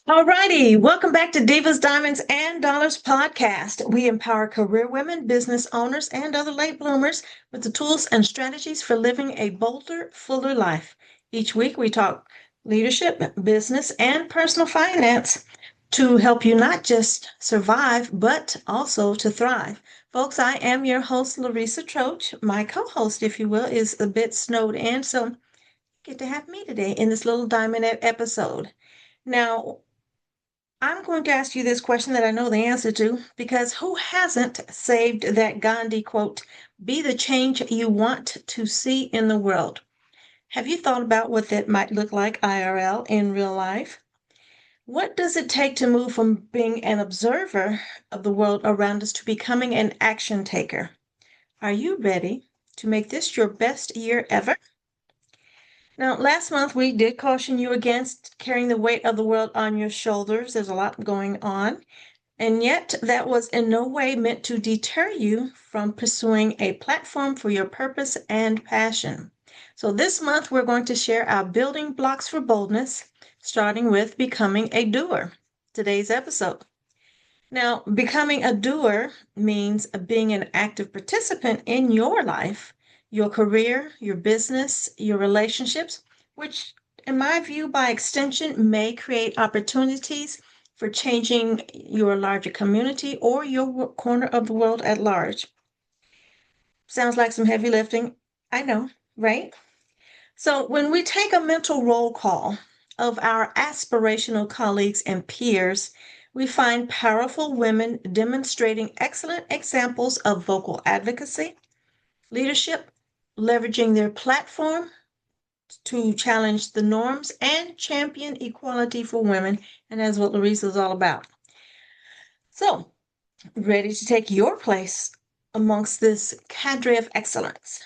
Alrighty, welcome back to Divas, Diamonds, and Dollars podcast. We empower career women, business owners, and other late bloomers with the tools and strategies for living a bolder, fuller life. Each week, we talk leadership, business, and personal finance to help you not just survive, but also to thrive. Folks, I am your host, Larisa Troche. My co host, if you will, is a bit snowed in, so you get to have me today in this little diamond episode. Now, I'm going to ask you this question that I know the answer to because who hasn't saved that Gandhi quote, be the change you want to see in the world? Have you thought about what that might look like IRL in real life? What does it take to move from being an observer of the world around us to becoming an action taker? Are you ready to make this your best year ever? Now, last month we did caution you against carrying the weight of the world on your shoulders. There's a lot going on. And yet, that was in no way meant to deter you from pursuing a platform for your purpose and passion. So, this month we're going to share our building blocks for boldness, starting with becoming a doer. Today's episode. Now, becoming a doer means being an active participant in your life, your career, your business, your relationships, which, in my view, by extension, may create opportunities for changing your larger community or your corner of the world at large. Sounds like some heavy lifting. I know, right? So, when we take a mental roll call of our aspirational colleagues and peers, we find powerful women demonstrating excellent examples of vocal advocacy, leadership, leveraging their platform to challenge the norms and champion equality for women. And that's what Larisa is all about. So, ready to take your place amongst this cadre of excellence.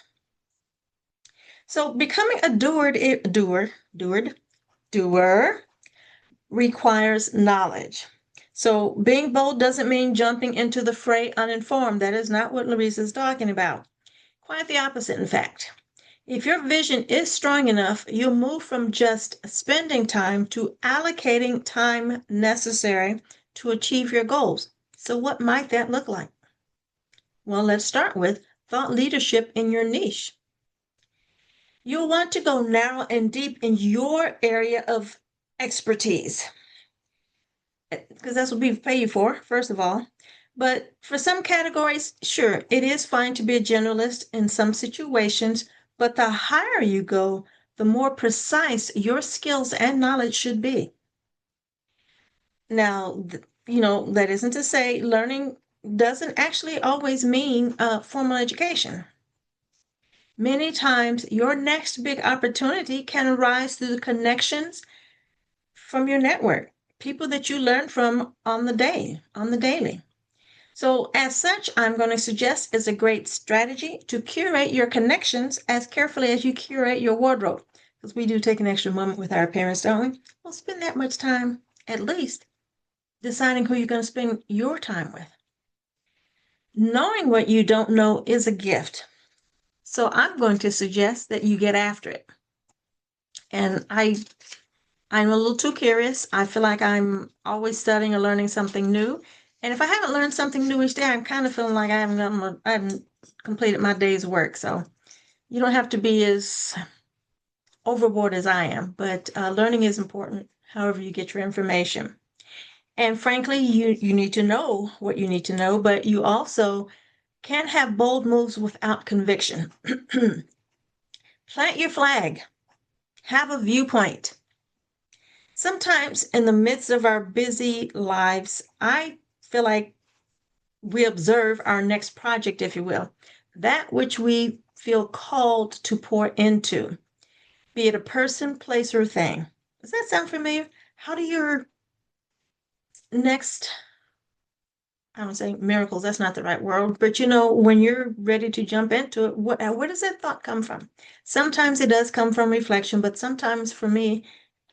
So, becoming a doer requires knowledge. So, being bold doesn't mean jumping into the fray uninformed. That is not what Larisa is talking about. Quite the opposite, in fact. If your vision is strong enough, you'll move from just spending time to allocating time necessary to achieve your goals. So, what might that look like? Well, let's start with thought leadership in your niche. You'll want to go narrow and deep in your area of expertise because that's what people pay you for, first of all. But for some categories, sure, it is fine to be a generalist in some situations, but the higher you go, the more precise your skills and knowledge should be. Now, that isn't to say learning doesn't actually always mean formal education. Many times, your next big opportunity can arise through the connections from your network, people that you learn from on the daily. So, as such, I'm going to suggest is a great strategy to curate your connections as carefully as you curate your wardrobe. Because we do take an extra moment with our parents, don't we? We'll spend that much time, at least, deciding who you're going to spend your time with. Knowing what you don't know is a gift. So, I'm going to suggest that you get after it. And I'm a little too curious. I feel like I'm always studying or learning something new. And if I haven't learned something new each day, I'm kind of feeling like I haven't completed my day's work. So you don't have to be as overboard as I am, but learning is important, however you get your information. And frankly, you need to know what you need to know, but you also can't have bold moves without conviction. Plant your flag. Have a viewpoint. Sometimes in the midst of our busy lives, I feel like we observe our next project, if you will, that which we feel called to pour into, be it a person, place, or thing. Does that sound familiar? How do your next, I don't say miracles, that's not the right word, but when you're ready to jump into it, where does that thought come from? Sometimes it does come from reflection, but sometimes for me,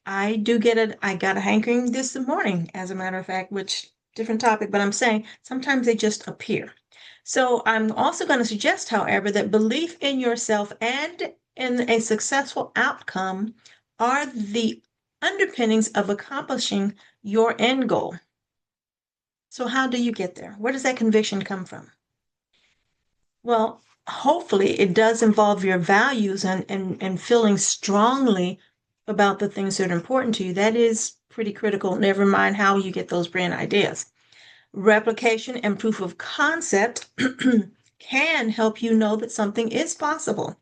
I do get it. I got a hankering this morning, as a matter of fact, which different topic, but I'm saying sometimes they just appear. So I'm also going to suggest, however, that belief in yourself and in a successful outcome are the underpinnings of accomplishing your end goal. So how do you get there? Where does that conviction come from? Well, hopefully it does involve your values and feeling strongly about the things that are important to you. That is pretty critical. Never mind how you get those brand ideas. Replication and proof of concept can help you know that something is possible.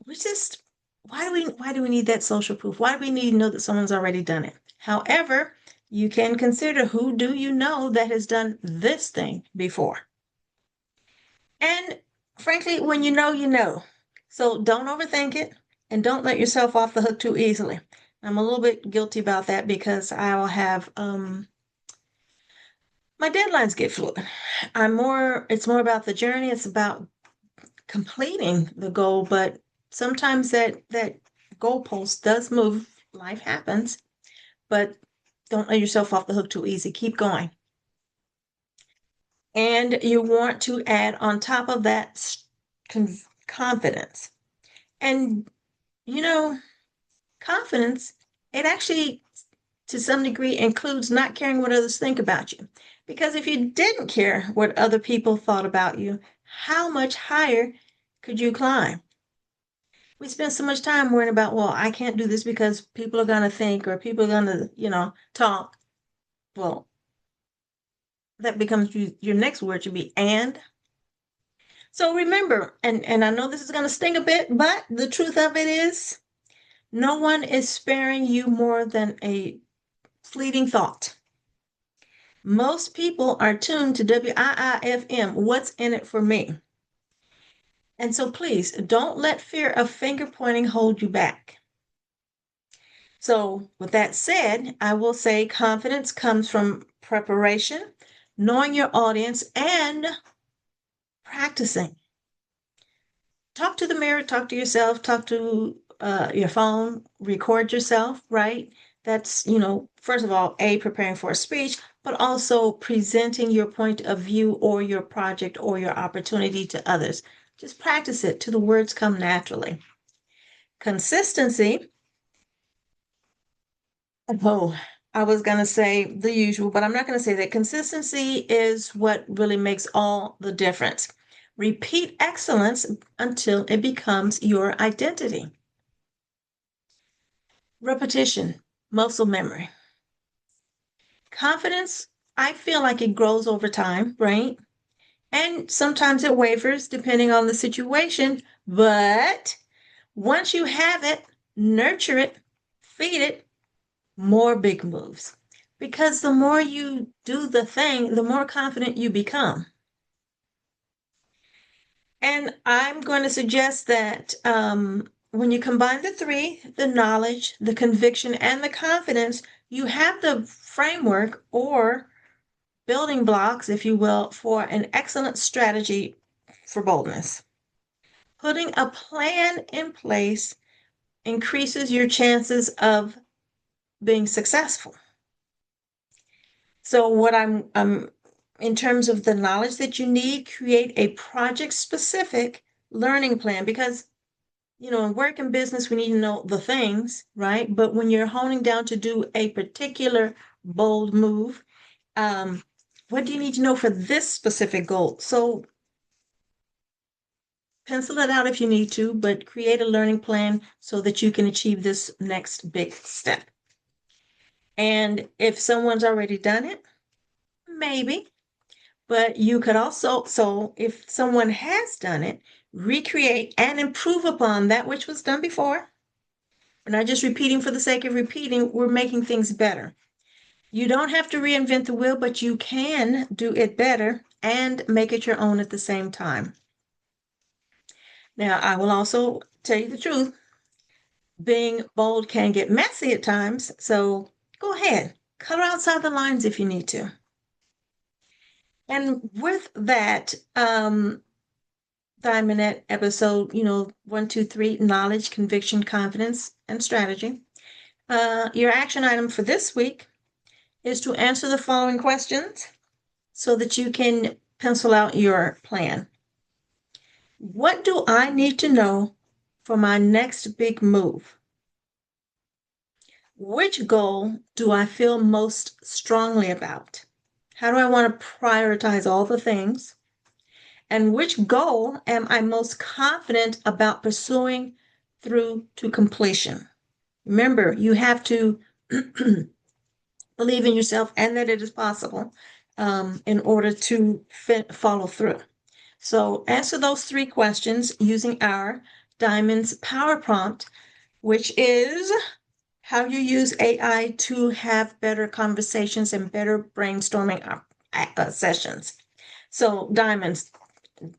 We just why do we need that social proof? Why do we need to know that someone's already done it? However, you can consider who do you know that has done this thing before. And frankly, when you know, you know. So don't overthink it and don't let yourself off the hook too easily. I'm a little bit guilty about that because I will have my deadlines get fluid. It's more about the journey, it's about completing the goal, but sometimes that goalpost does move. Life happens, but don't let yourself off the hook too easy. Keep going. And you want to add on top of that confidence. And you know, confidence, it actually to some degree includes not caring what others think about you. Because if you didn't care what other people thought about you, how much higher could you climb? We spend so much time worrying about, well, I can't do this because people are going to think or people are going to, talk. Well, that becomes your next word should be and. So remember, and I know this is going to sting a bit, but the truth of it is no one is sparing you more than a fleeting thought. Most people are tuned to WIIFM, what's in it for me? And so please don't let fear of finger pointing hold you back. So, with that said, I will say confidence comes from preparation, knowing your audience, and practicing. Talk to the mirror, talk to yourself, talk to your phone, record yourself, right? That's, first of all, preparing for a speech, but also presenting your point of view or your project or your opportunity to others. Just practice it till the words come naturally. Consistency. Oh, I was going to say the usual, but I'm not going to say that. Consistency is what really makes all the difference. Repeat excellence until it becomes your identity. Repetition, muscle memory. Confidence, I feel like it grows over time, right? And sometimes it wavers depending on the situation. But once you have it, nurture it, feed it, more big moves. Because the more you do the thing, the more confident you become. And I'm going to suggest that when you combine the three, the knowledge, the conviction, and the confidence, you have the framework or building blocks, if you will, for an excellent strategy for boldness. Putting a plan in place increases your chances of being successful. So what I'm in terms of the knowledge that you need, create a project specific learning plan because in work and business we need to know the things, right? But when you're honing down to do a particular bold move, what do you need to know for this specific goal? So pencil it out if you need to, but create a learning plan so that you can achieve this next big step. And if someone's already done it, maybe, but you could also, so if someone has done it, recreate and improve upon that which was done before. We're not just repeating for the sake of repeating, we're making things better. You don't have to reinvent the wheel, but you can do it better and make it your own at the same time. Now, I will also tell you the truth. Being bold can get messy at times, so go ahead, color outside the lines if you need to. And with that, Diamondette episode, 1, 2, 3, knowledge, conviction, confidence, and strategy. Your action item for this week is to answer the following questions so that you can pencil out your plan. What do I need to know for my next big move? Which goal do I feel most strongly about? How do I want to prioritize all the things? And which goal am I most confident about pursuing through to completion? Remember, you have to believe in yourself and that it is possible in order to follow through. So answer those three questions using our Diamonds Power Prompt, which is how you use AI to have better conversations and better brainstorming sessions. So, Diamonds,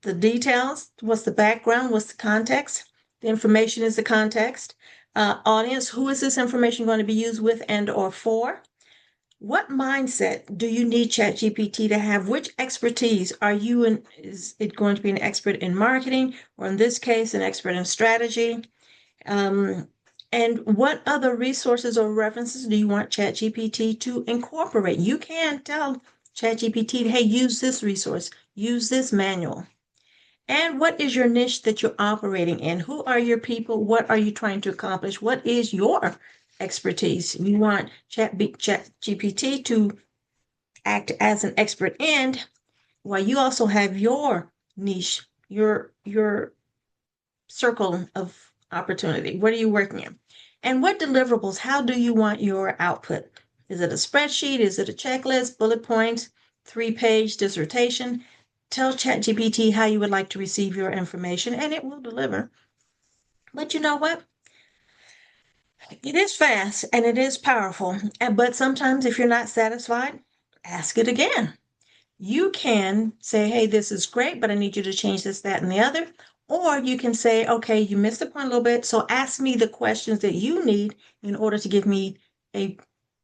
the details, what's the background, what's the context? The information is the context. Audience, who is this information going to be used with and or for? What mindset do you need ChatGPT to have? Which expertise are you in? Is it going to be an expert in marketing, or in this case, an expert in strategy? And what other resources or references do you want ChatGPT to incorporate? You can tell ChatGPT, hey, use this resource, use this manual. And what is your niche that you're operating in? Who are your people? What are you trying to accomplish? What is your expertise? You want ChatGPT to act as an expert in, while you also have your niche, your circle of opportunity. What are you working in? And what deliverables, how do you want your output? Is it a spreadsheet? Is it a checklist, bullet points, 3-page dissertation? Tell ChatGPT how you would like to receive your information and it will deliver. But you know what? It is fast and it is powerful. But sometimes if you're not satisfied, ask it again. You can say, hey, this is great, but I need you to change this, that, and the other. Or you can say, okay, you missed the point a little bit, so ask me the questions that you need in order to give me a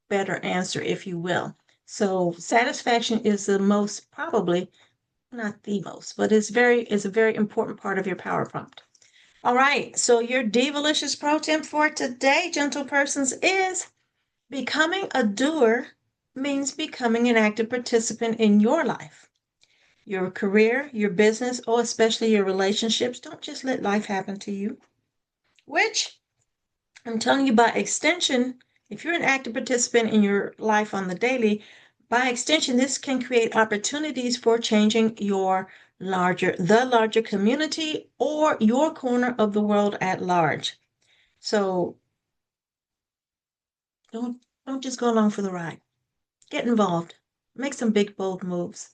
better answer, if you will. So satisfaction is the most, probably not the most, but is a very important part of your power prompt. All right, so your Divalicious pro tip for today, gentle persons, is becoming a doer means becoming an active participant in your life, your career, your business, or especially your relationships. Don't just let life happen to you, which I'm telling you by extension, if you're an active participant in your life on the daily, by extension, this can create opportunities for changing the larger community or your corner of the world at large. So don't just go along for the ride. Get involved. Make some big, bold moves.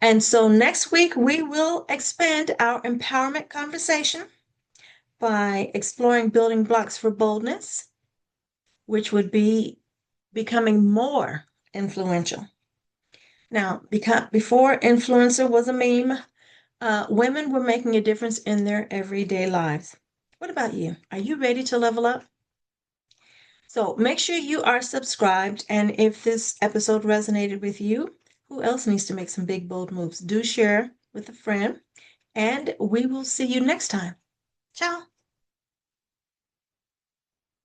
And so next week, we will expand our empowerment conversation by exploring building blocks for boldness, which would be becoming more influential. Now, before influencer was a meme, women were making a difference in their everyday lives. What about you? Are you ready to level up? So make sure you are subscribed. And if this episode resonated with you, who else needs to make some big, bold moves? Do share with a friend. And we will see you next time. Ciao.